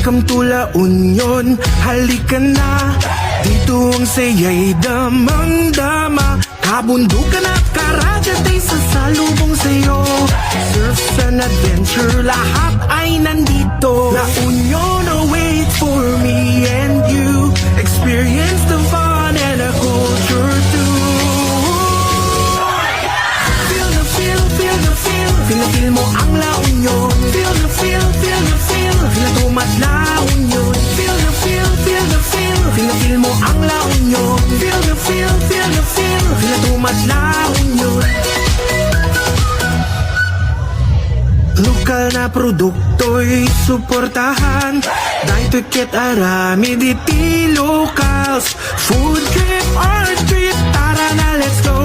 Welcome to La Union, halika na. Dito ang saya'y damang-dama. Kabundukan at karagat ay sasalubong sa'yo. Surf and adventure, lahat ay nandito. La Union awaits for me and you. Experience the fun and the culture too. Feel the feel, feel the feel. Feel na feel mo ang La Union. Feel the feel, feel the feel. Feel na tumat La Union. Feel the feel, feel the feel. Feel na feel mo ang La Union. Feel the feel, feel the feel. Feel na tumat La Union. Lokal na produkto'y suportahan. Dahil tiket arami diti locals. Food trip, art trip, tara na let's go.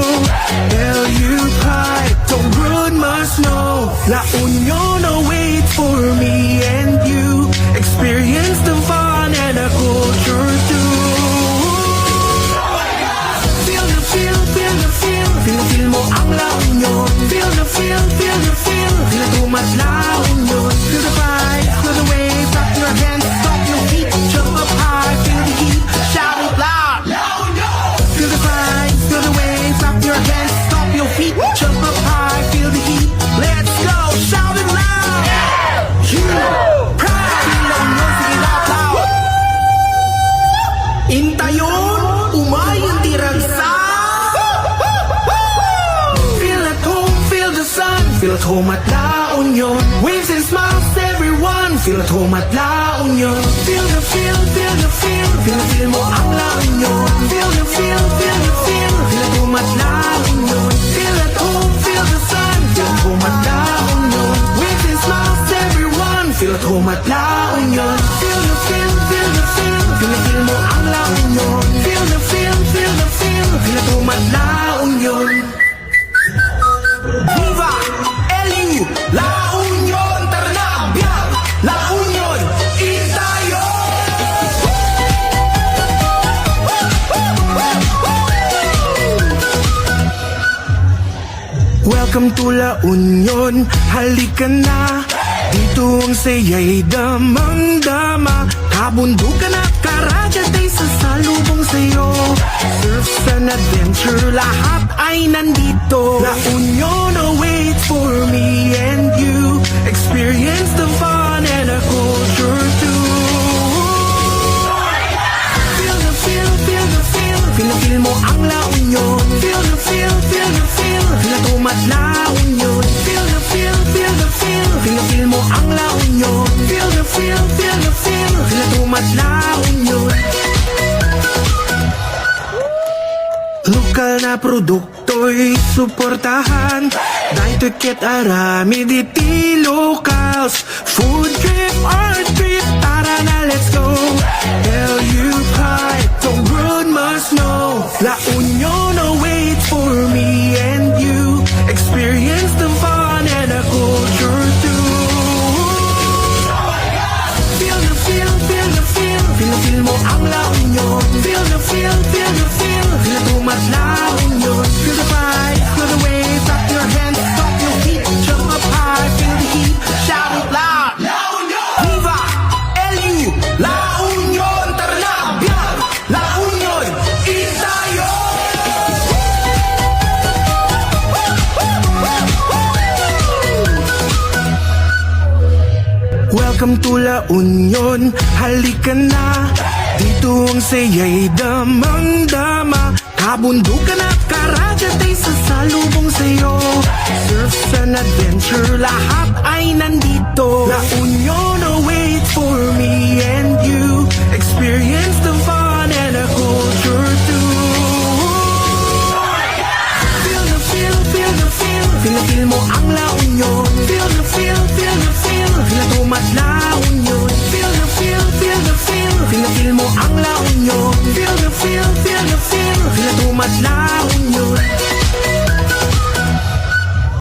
LU Pride, don't brood must know. La Union awaits for me and you. Experience the fun and the culture too. Feel the feel, feel the feel. Feel the feel mo ang La Union. Feel the feel, feel the feel. Feel the tumat La Union. Feel the vibe, feel the wave. Clap your hands, stop your feet. Jump up high, feel the heat. Shout it loud. La Union. Feel the vibe, feel the wave. Clap your hands, stop your feet. Jump up high, feel the heat. Let's go, shout it loud. Pride, feel La Union, sige loud, loud. Intayon, umayon tiragsa. Feel at home, feel the sun. Feel at home at La Union. Waves and smiles, everyone. Feel at home at La Union. Feel the feel, feel the feel. Feel the feel mo ang La Union. Feel the feel, feel the feel. Feel at home at La Union. Feel at home, feel the sun. Feel at home at La Union. Waves and smiles, everyone. Feel at home at La Union. Feel the feel, feel the feel. Feel the feel mo ang La Union. Feel the feel, feel the feel. Feel at home at La Union. Viva LU, La Union, tara na, biyag, La Union, itayo! Welcome to La Union, halika na. Dito ang saya'y damang-dama. Kabundukan at karagat ay sasalubong sa'yo. Surf and adventure, lahat ay nandito. La Union awaits for me and you. Experience the fun and the culture too. Feel the feel, feel the feel. Feel na feel mo ang La Union. Feel the feel, feel the feel. Feel na tumat La Union. Feel the feel, feel the feel. Feel na feel mo ang La Union. Feel the feel, feel the feel. Feel na tumat La Union. Lokal na produkto'y suportahan. Dahil tiket arami diti locals. Food trip, art trip, tara na let's go. LU Pride, don't brood must know. La Union awaits for me and you. Experience the fun and the culture too. Feel the feel, feel the feel. Feel the feel mo ang La Union. Feel the feel, feel the feel. Feel the tumat La Union. Feel the vibe, feel the wave. Clap your hands, stop your feet. Jump up high, feel the heat. Shout it loud. La Union. Viva LU, La Union, tara na, biyag, La Union, itayo! Welcome to La Union, halika na. Dito ang saya'y damang-dama. Kabundukan at karagat ay sasalubong sa'yo. Surf and adventure, lahat ay nandito. La